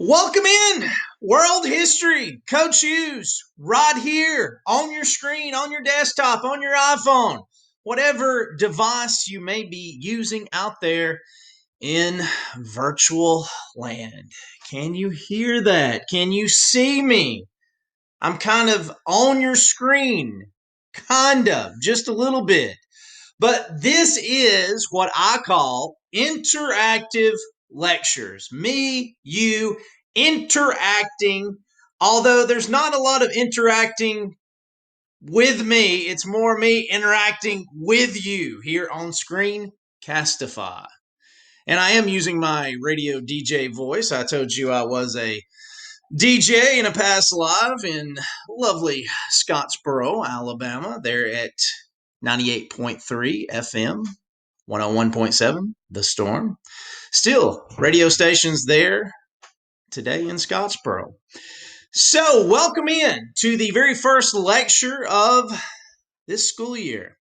Welcome in World History. Coach Hughes, right here on your screen, on your desktop, on your iPhone, whatever device you may be using out there in virtual land. Can you hear that? Can you see me? I'm kind of on your screen, kind of, just a little bit. But this is what I call interactive lectures. Me, you, interacting. Although there's not a lot of interacting with me, it's more me interacting with you here on screen, Castify. And I am using my radio DJ voice. I told you I was a DJ in a past life in lovely Scottsboro, Alabama. They're at 98.3 FM, 101.7, The Storm. Still, radio stations there today in Scottsboro. So, welcome in to the very first lecture of this school year.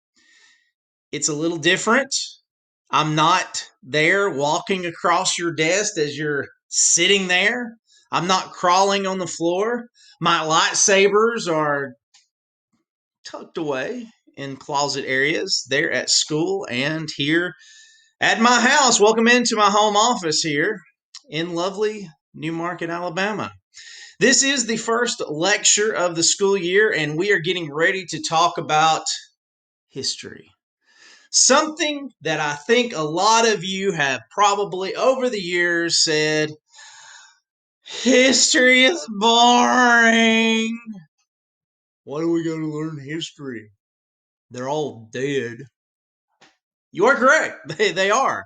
It's a little different. I'm not there walking across your desk as you're sitting there. I'm not crawling on the floor. My lightsabers are tucked away in closet areas there at school and here at my house. Welcome into my home office here in lovely New Market, Alabama. This is the first lecture of the school year, and we are getting ready to talk about history. Something that I think a lot of you have probably over the years said, history is boring. Why do we got to learn history? They're all dead. You are correct. They are.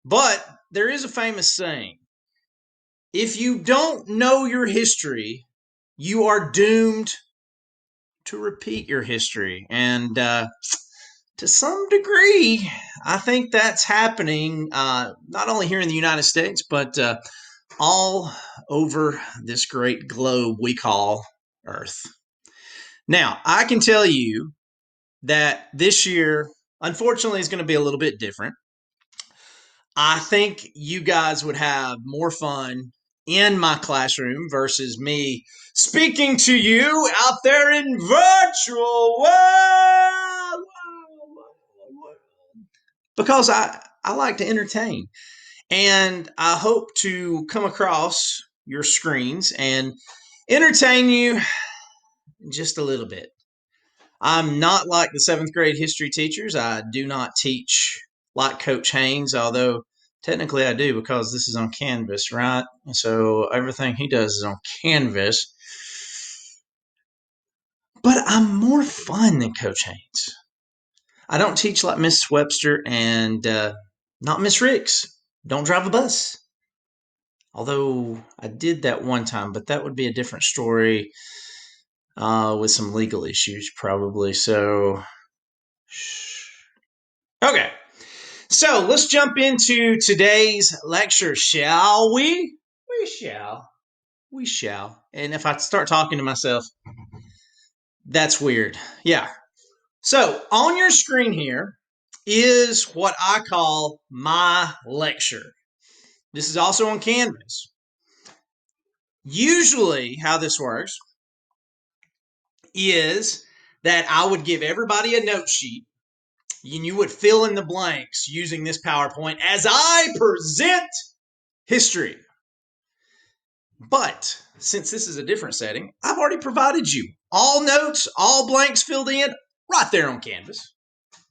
But there is a famous saying. If you don't know your history, you are doomed to repeat your history. And to some degree, I think that's happening not only here in the United States, but all over this great globe we call Earth. Now, I can tell you that this year, unfortunately, is going to be a little bit different. I think you guys would have more fun in my classroom versus me speaking to you out there in virtual world. Because I like to entertain. And I hope to come across your screens and entertain you just a little bit. I'm not like the seventh grade history teachers. I do not teach like Coach Haynes, although technically I do because this is on Canvas, right? So everything he does is on Canvas. But I'm more fun than Coach Haynes. I don't teach like Miss Webster and not Miss Ricks. Don't drive a bus. Although I did that one time, but that would be a different story with some legal issues probably. So, okay. So let's jump into today's lecture, shall we? We shall. We shall. And if I start talking to myself, that's weird. Yeah. So on your screen here is what I call my lecture. This is also on Canvas. Usually, how this works is that I would give everybody a note sheet and you would fill in the blanks using this PowerPoint as I present history. But since this is a different setting, I've already provided you all notes, all blanks filled in right there on Canvas.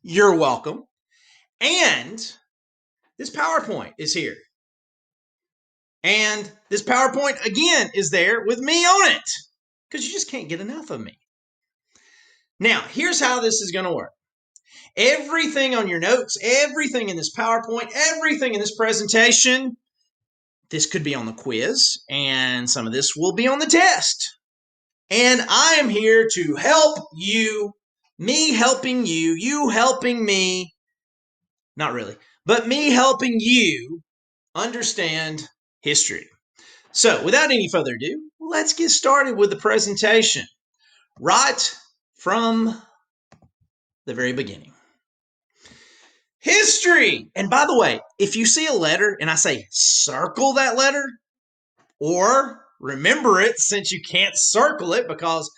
You're welcome. And this PowerPoint is here. And this PowerPoint, again, is there with me on it because you just can't get enough of me. Now, here's how this is going to work. Everything on your notes, everything in this PowerPoint, everything in this presentation, this could be on the quiz, and some of this will be on the test. And I am here to help you, me helping you, you helping me, not really, but me helping you understand history. So without any further ado, let's get started with the presentation right from the very beginning. History. And by the way, if you see a letter and I say circle that letter, or remember it since you can't circle it because,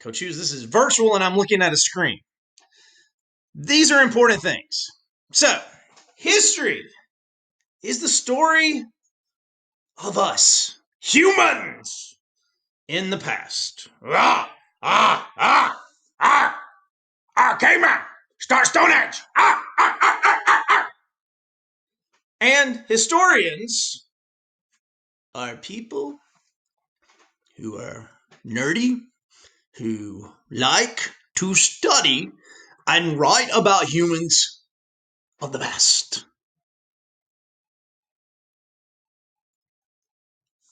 Coach Hughes, this is virtual and I'm looking at a screen. These are important things. So, history is the story of us, humans, in the past. Caveman! Start Stone Age! And historians are people who are nerdy, who like to study and write about humans of the past.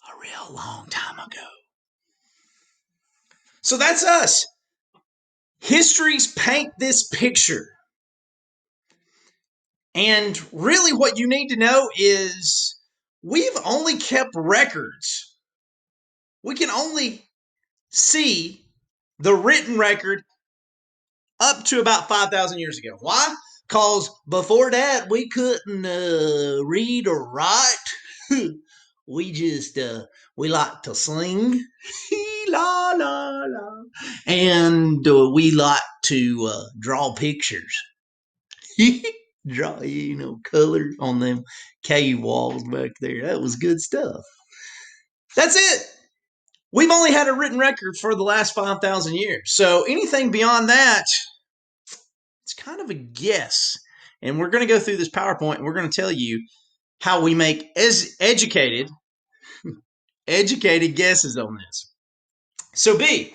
A real long time ago. So that's us. Histories paint this picture. And really what you need to know is we've only kept records. We can only see the written record up to about 5,000 years ago. Why? Because before that, we couldn't read or write. We like to sing. La, la, la. And we like to draw pictures. Draw, colors on them cave walls back there. That was good stuff. That's it. We've only had a written record for the last 5,000 years. So anything beyond that, it's kind of a guess. And we're going to go through this PowerPoint and we're going to tell you how we make educated guesses on this. So B,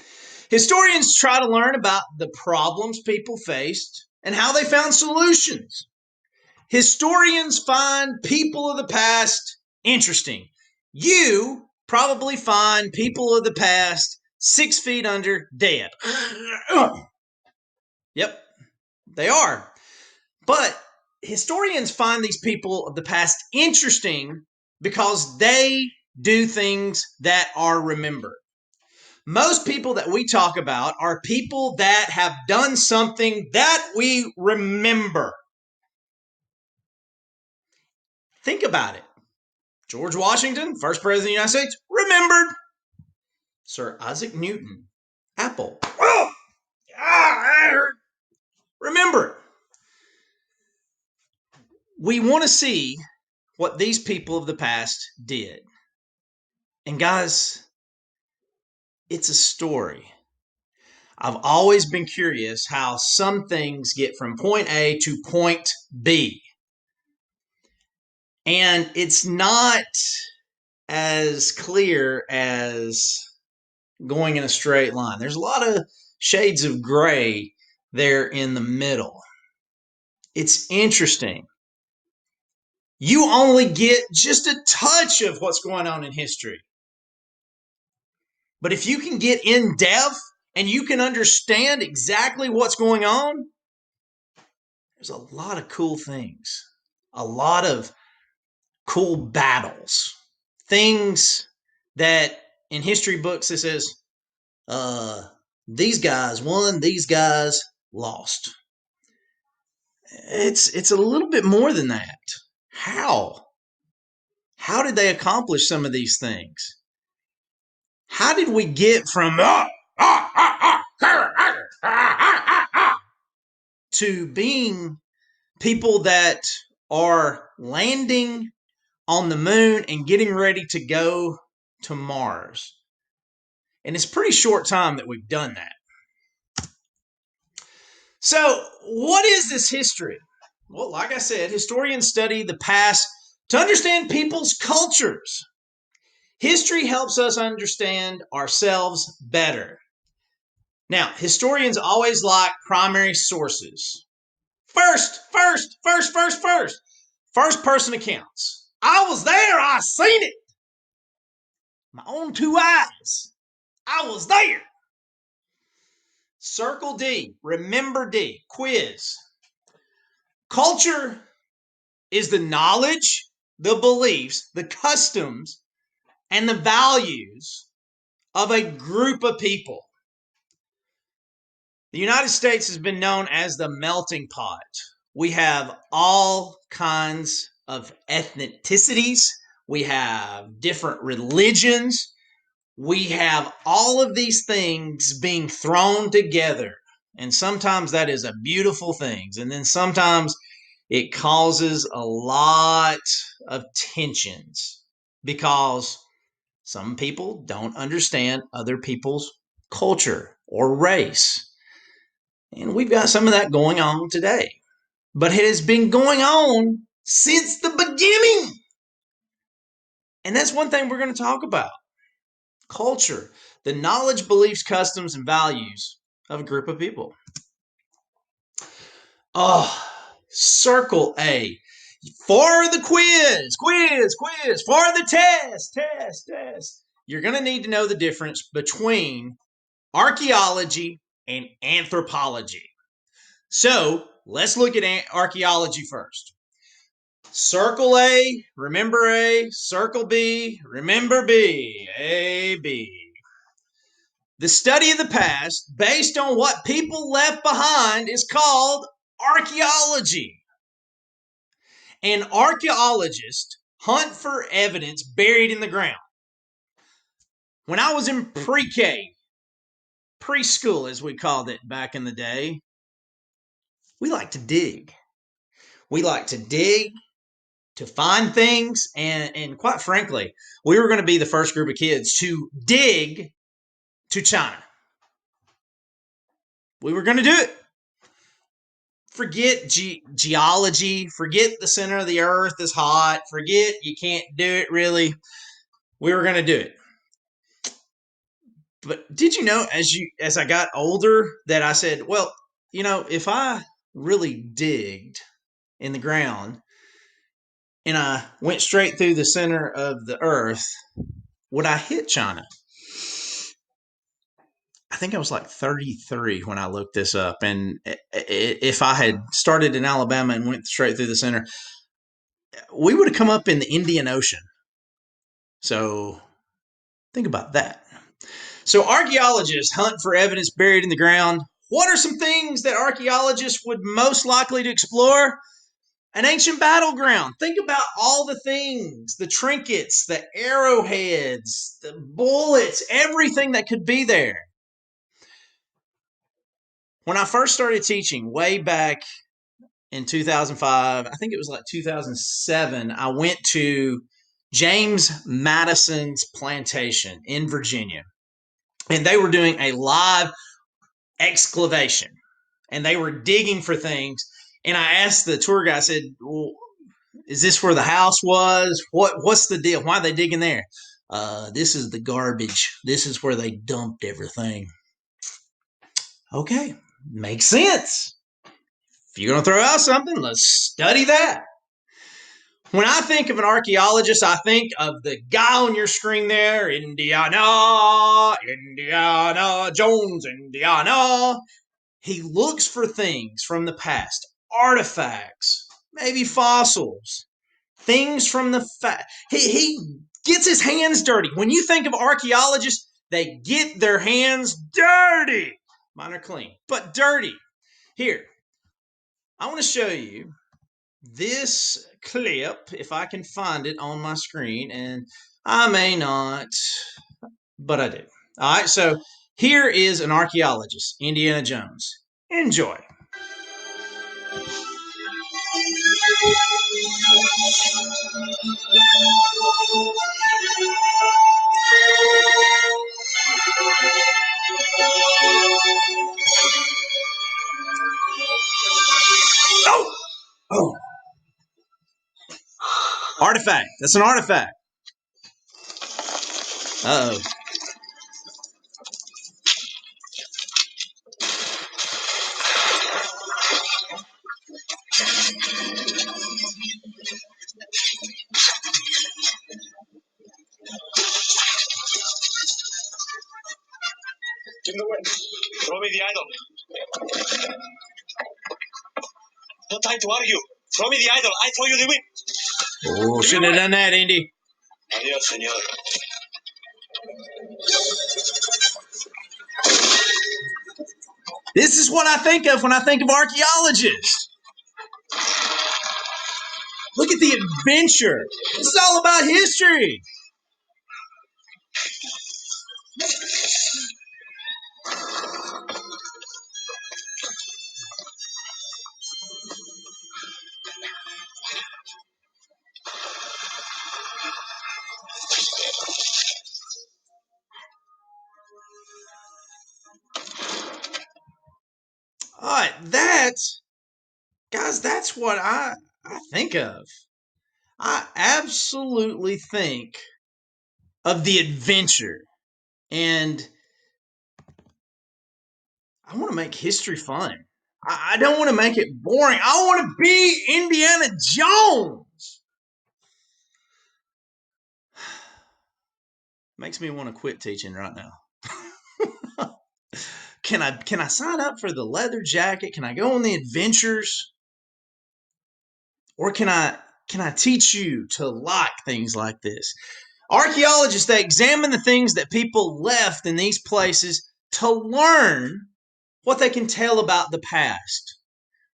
historians try to learn about the problems people faced and how they found solutions. Historians find people of the past interesting. You probably find people of the past 6 feet under dead. Yep, they are. But historians find these people of the past interesting because they do things that are remembered. Most people that we talk about are people that have done something that we remember. Think about it. George Washington, first president of the United States, remembered. Sir Isaac Newton, Apple. Oh, that hurt. Remember. We want to see what these people of the past did. And guys, it's a story. I've always been curious how some things get from point A to point B. And it's not as clear as going in a straight line. There's a lot of shades of gray there in the middle. It's interesting. You only get just a touch of what's going on in history. But if you can get in depth and you can understand exactly what's going on, there's a lot of cool things, a lot of cool battles, things that in history books it says, these guys won, these guys lost. It's a little bit more than that. How? How did they accomplish some of these things? How did we get from to being people that are landing on the moon and getting ready to go to Mars? And it's pretty short time that we've done that. So, what is this history? Well, like I said, historians study the past to understand people's cultures. History helps us understand ourselves better. Now, historians always like primary sources. First person accounts. I was there, I seen it. My own 2 eyes. I was there. Circle D, remember D, quiz. Culture is the knowledge, the beliefs, the customs, and the values of a group of people. The United States has been known as the melting pot. We have all kinds of ethnicities. We have different religions. We have all of these things being thrown together. And sometimes that is a beautiful thing. And then sometimes it causes a lot of tensions because some people don't understand other people's culture or race. And we've got some of that going on today. But it has been going on since the beginning. And that's one thing we're going to talk about. Culture, the knowledge, beliefs, customs, and values of a group of people. Oh, circle A. For the quiz. For the test. You're going to need to know the difference between archaeology and anthropology. So let's look at archaeology first. Circle A, remember A. Circle B, remember B. A, B. The study of the past based on what people left behind is called archaeology. An archaeologist hunt for evidence buried in the ground. When I was in pre-K, preschool as we called it back in the day, we like to dig. We like to dig to find things, and quite frankly, we were going to be the first group of kids to dig to China. We were going to do it. Forget geology. Forget the center of the earth is hot. Forget you can't do it really. We were going to do it. But did you know as I got older that I said, well, if I really digged in the ground and I went straight through the center of the earth, would I hit China? I think I was like 33 when I looked this up. And if I had started in Alabama and went straight through the center, we would have come up in the Indian Ocean. So think about that. So archaeologists hunt for evidence buried in the ground. What are some things that archaeologists would most likely to explore? An ancient battleground. Think about all the things, the trinkets, the arrowheads, the bullets, everything that could be there. When I first started teaching way back in 2005, I think it was like 2007, I went to James Madison's plantation in Virginia. And they were doing a live excavation. And they were digging for things. And I asked the tour guide, I said, well, is this where the house was? What's the deal? Why are they digging there? This is the garbage. This is where they dumped everything. Okay, makes sense. If you're going to throw out something, let's study that. When I think of an archaeologist, I think of the guy on your screen there, Indiana Jones, Indiana. He looks for things from the past, artifacts, maybe fossils, things from the he gets his hands dirty. When you think of archaeologists, they get their hands dirty. Mine are clean, but dirty. Here, I want to show you this clip, if I can find it on my screen, and I may not, but I do. All right, so here is an archaeologist, Indiana Jones. Enjoy. Oh! Oh! Artifact. That's an artifact. Uh-oh. Give me the win. Throw me the idol. No time to argue. Throw me the idol. I throw you the win. Oh, shouldn't have done that, Indy. Adios, senor. This is what I think of when I think of archaeologists. Look look at the adventure. This is all about history. All right, that's what I think of. I absolutely think of the adventure. And I want to make history fun. I don't want to make it boring. I want to be Indiana Jones. Makes me want to quit teaching right now. Can I sign up for the leather jacket? Can I go on the adventures? Or can I teach you to like things like this? Archaeologists, they examine the things that people left in these places to learn what they can tell about the past.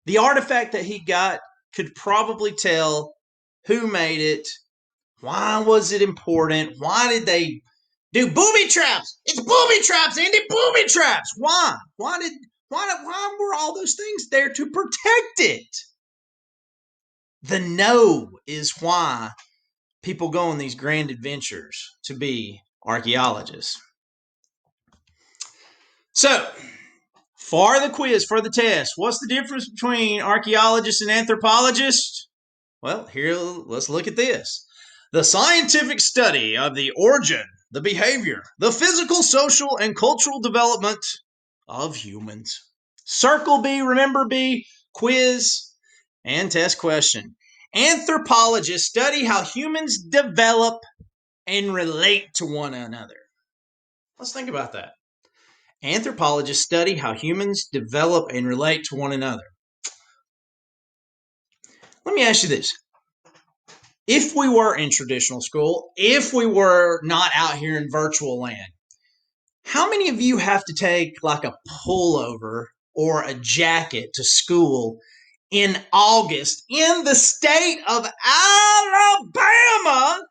The artifact that he got could probably tell who made it, why was it important, why did they do booby traps? It's booby traps, Andy, booby traps. Why? Why were all those things there to protect it? The know is why people go on these grand adventures to be archaeologists. So, for the quiz, for the test, what's the difference between archaeologists and anthropologists? Well, here, let's look at this. The scientific study of the origin, the behavior, the physical, social, and cultural development of humans. Circle B, remember B, quiz, and test question. Anthropologists study how humans develop and relate to one another. Let's think about that. Anthropologists study how humans develop and relate to one another. Let me ask you this. If we were in traditional school, if we were not out here in virtual land, how many of you have to take like a pullover or a jacket to school in August in the state of Alabama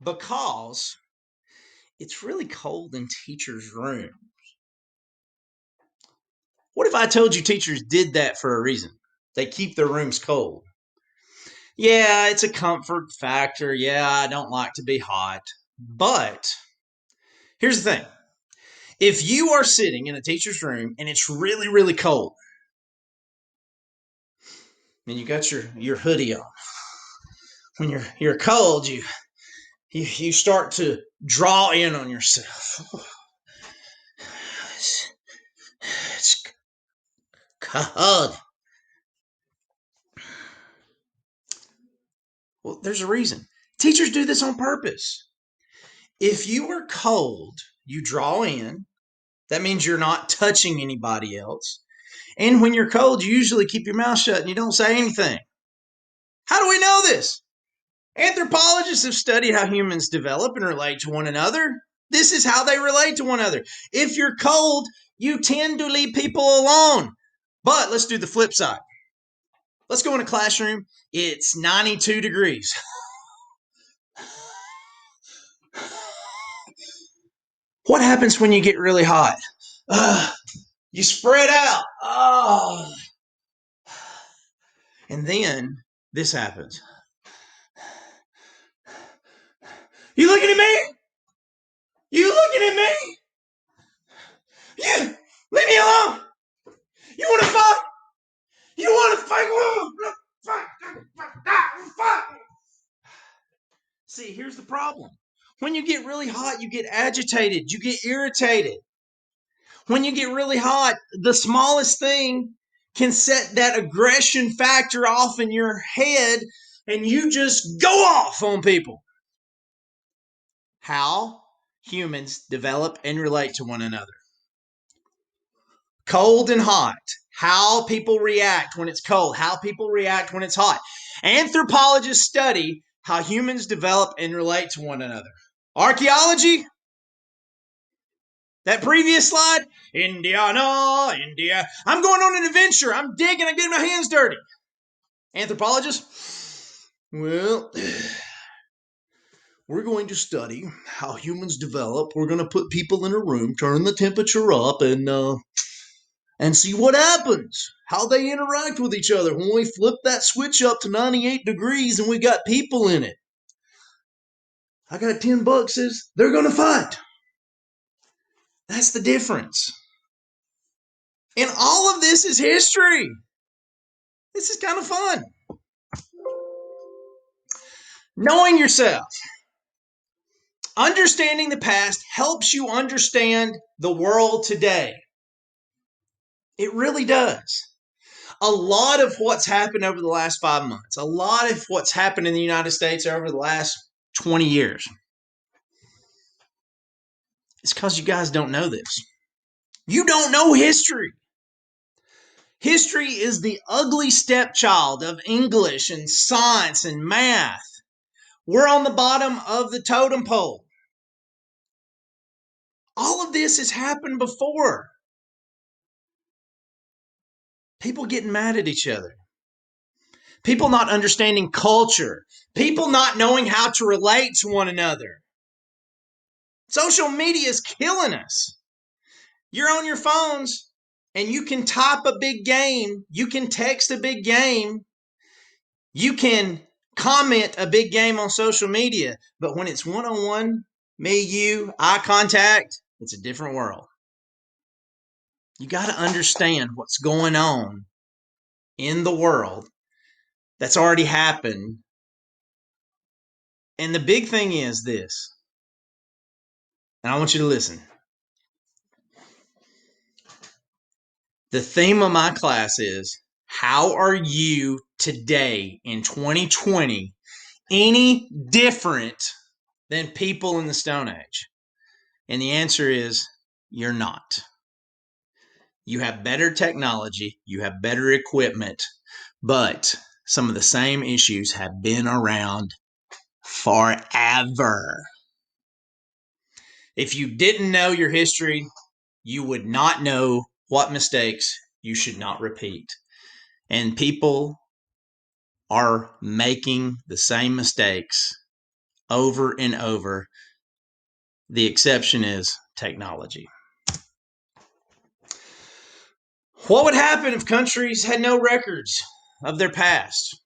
because it's really cold in teachers' rooms? What if I told you teachers did that for a reason? They keep their rooms cold. Yeah, it's a comfort factor. Yeah, I don't like to be hot. But here's the thing. If you are sitting in a teacher's room and it's really, really cold, and you got your hoodie on, when you're cold, you start to draw in on yourself. It's cold. Well, there's a reason. Teachers do this on purpose. If you are cold, you draw in. That means you're not touching anybody else. And when you're cold, you usually keep your mouth shut and you don't say anything. How do we know this? Anthropologists have studied how humans develop and relate to one another. This is how they relate to one another. If you're cold, you tend to leave people alone. But let's do the flip side. Let's go in a classroom. It's 92 degrees. What happens when you get really hot? You spread out. Oh. And then this happens. You looking at me? You looking at me? You leave me alone. You want to fight? You want to fight? Fight. See, here's the problem. When you get really hot, you get agitated. You get irritated. When you get really hot, the smallest thing can set that aggression factor off in your head and you just go off on people. How humans develop and relate to one another. Cold and hot. How people react when it's cold. How people react when it's hot. Anthropologists study how humans develop and relate to one another. Archaeology, that previous slide, Indiana, India. I'm going on an adventure. I'm digging. I'm getting my hands dirty. Anthropologists, Well, we're going to study how humans develop. We're going to put people in a room, turn the temperature up, and see what happens. How they interact with each other when we flip that switch up to 98 degrees and we got people in it. I got $10 says they're going to fight. That's the difference. And all of this is history. This is kind of fun. Knowing yourself, understanding the past helps you understand the world today. It really does. A lot of what's happened over the last 5 months, a lot of what's happened in the United States over the last 20 years, it's because you guys don't know this. You don't know history. History is the ugly stepchild of English and science and math. We're on the bottom of the totem pole. All of this has happened before. People getting mad at each other. People not understanding culture. People not knowing how to relate to one another. Social media is killing us. You're on your phones and you can type a big game. You can text a big game. You can comment a big game on social media. But when it's one-on-one, me, you, eye contact, it's a different world. You got to understand what's going on in the world that's already happened. And the big thing is this, and I want you to listen. The theme of my class is, how are you today in 2020 any different than people in the Stone Age? And the answer is, you're not. You have better technology, you have better equipment, but some of the same issues have been around forever. If you didn't know your history, you would not know what mistakes you should not repeat. And people are making the same mistakes over and over. The exception is technology. What would happen if countries had no records of their past?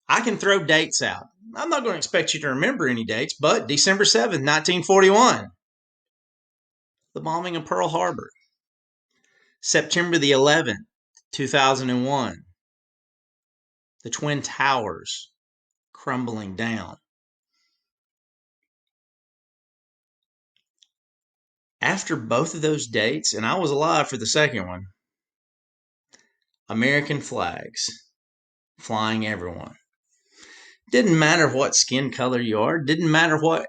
I can throw dates out. I'm not going to expect you to remember any dates, but December 7th, 1941, the bombing of Pearl Harbor. September the 11th, 2001, the Twin Towers crumbling down. After both of those dates, and I was alive for the second one, American flags flying everyone. Didn't matter what skin color you are, didn't matter what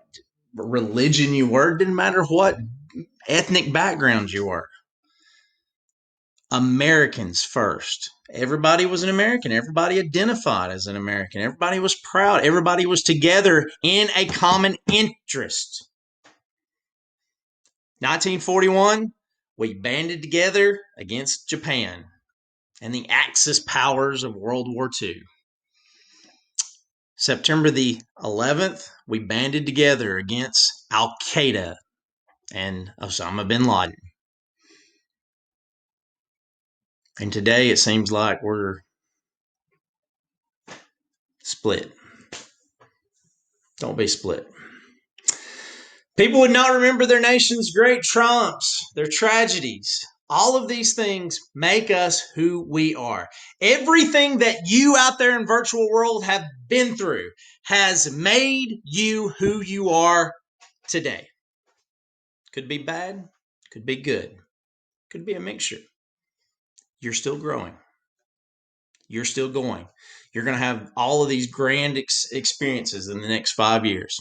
religion you were, didn't matter what ethnic background you were. Americans first. Everybody was an American. Everybody identified as an American. Everybody was proud. Everybody was together in a common interest. 1941, we banded together against Japan and the Axis powers of World War II. September the 11th, we banded together against Al Qaeda and Osama bin Laden. And today it seems like we're split. Don't be split. People would not remember their nation's great triumphs, their tragedies. All of these things make us who we are. Everything that you out there in virtual world have been through has made you who you are today. Could be bad, could be good, could be a mixture. You're still growing. You're still going. You're going to have all of these grand experiences in the next 5 years.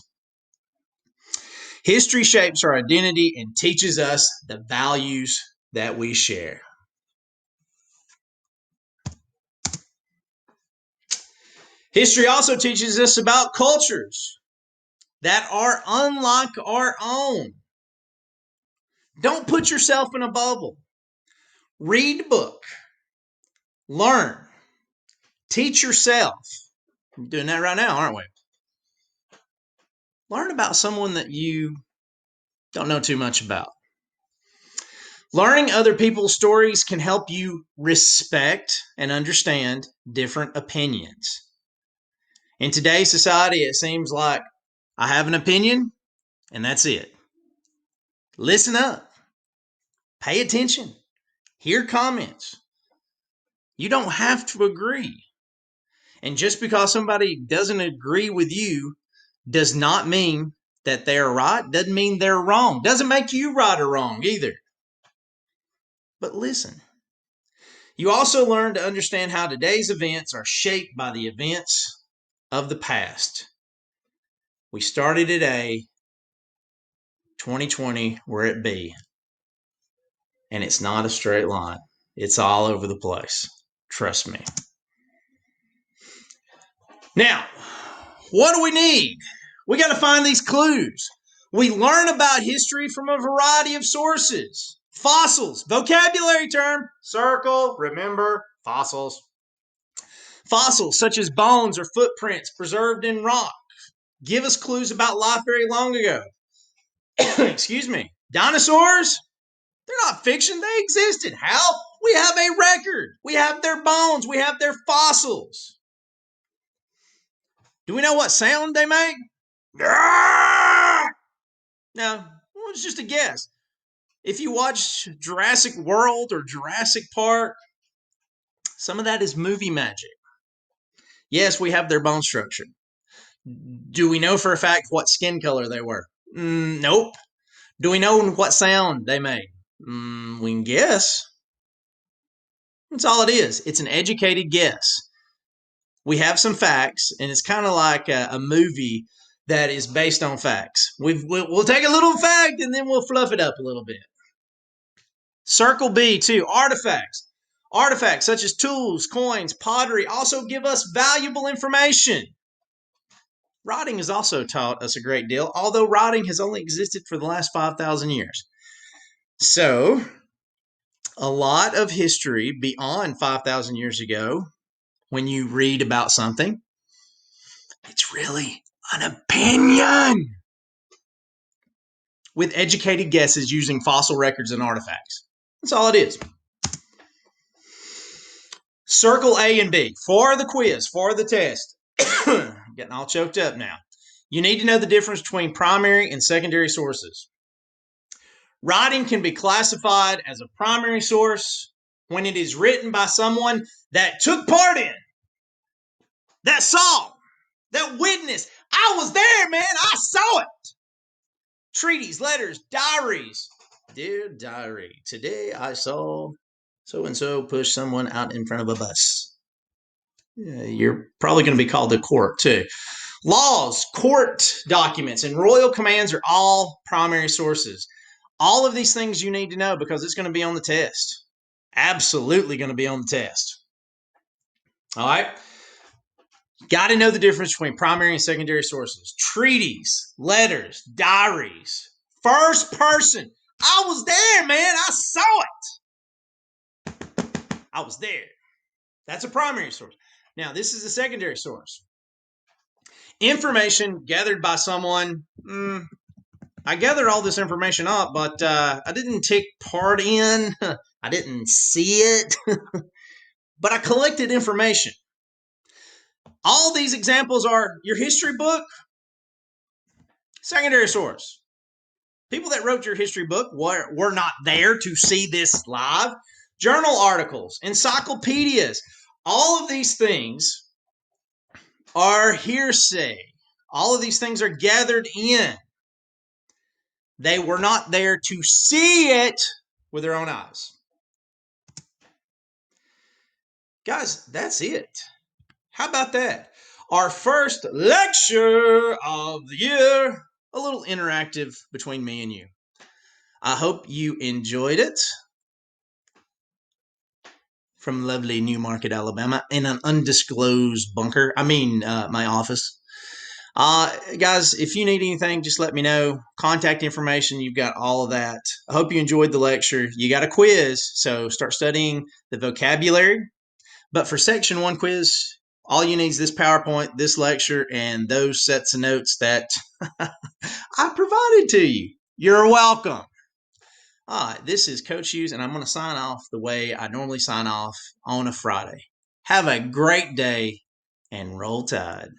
History shapes our identity and teaches us the values that we share. History also teaches us about cultures that are unlike our own. Don't put yourself in a bubble. Read a book. Learn. Teach yourself. We're doing that right now, aren't we? Learn about someone that you don't know too much about. Learning other people's stories can help you respect and understand different opinions. In today's society, it seems like I have an opinion and that's it. Listen up, pay attention, hear comments. You don't have to agree. And just because somebody doesn't agree with you does not mean that they're right, doesn't mean they're wrong, doesn't make you right or wrong either. But listen. You also learn to understand how today's events are shaped by the events of the past. We started at A, 2020, we're at B. And it's not a straight line. It's all over the place. Trust me. Now, what do we need? We got to find these clues. We learn about history from a variety of sources. Fossils, vocabulary term, circle, remember, fossils. Fossils such as bones or footprints preserved in rock give us clues about life very long ago. Excuse me. Dinosaurs, they're not fiction, they existed. How? We have a record. We have their bones, we have their fossils. Do we know what sound they make? No, it's just a guess. If you watch Jurassic World or Jurassic Park, some of that is movie magic. Yes, we have their bone structure. Do we know for a fact what skin color they were? Nope. Do we know what sound they made? We can guess. That's all it is. It's an educated guess. We have some facts, and it's kind of like a movie that is based on facts. We'll take a little fact and then we'll fluff it up a little bit. Circle B, too, artifacts. Artifacts such as tools, coins, pottery also give us valuable information. Writing has also taught us a great deal, although writing has only existed for the last 5,000 years. So, a lot of history beyond 5,000 years ago, when you read about something, it's really an opinion with educated guesses using fossil records and artifacts. That's all it is. Circle A and B for the quiz, for the test. Getting all choked up now. You need to know the difference between primary and secondary sources. Writing can be classified as a primary source when it is written by someone that took part in, that saw, that witnessed. I was there, man. I saw it. Treaties, letters, diaries. Dear diary, today I saw so-and-so push someone out in front of a bus. You're probably going to be called to court, too. Laws, court documents, and royal commands are all primary sources. All of these things you need to know because it's going to be on the test. Absolutely going to be on the test. All right? Got to know the difference between primary and secondary sources. Treaties, letters, diaries, first person. I was there, man. I saw it. I was there. That's a primary source. Now, this is a secondary source. Information gathered by someone. I gathered all this information up, but I didn't take part in. I didn't see it. But I collected information. All these examples are your history book, secondary source. People that wrote your history book were not there to see this live. Journal articles, encyclopedias, all of these things are hearsay. All of these things are gathered in. They were not there to see it with their own eyes. Guys, that's it. How about that? Our first lecture of the year, a little interactive between me and you. I hope you enjoyed it. From lovely Newmarket, Alabama, in an undisclosed bunker. My office. Guys, if you need anything, just let me know. Contact information, you've got all of that. I hope you enjoyed the lecture. You got a quiz, so start studying the vocabulary. But for section 1 quiz, All you need is this PowerPoint, this lecture, and those sets of notes that I provided to you. You're welcome. This is Coach Hughes, and I'm going to sign off the way I normally sign off on a Friday. Have a great day and roll tide.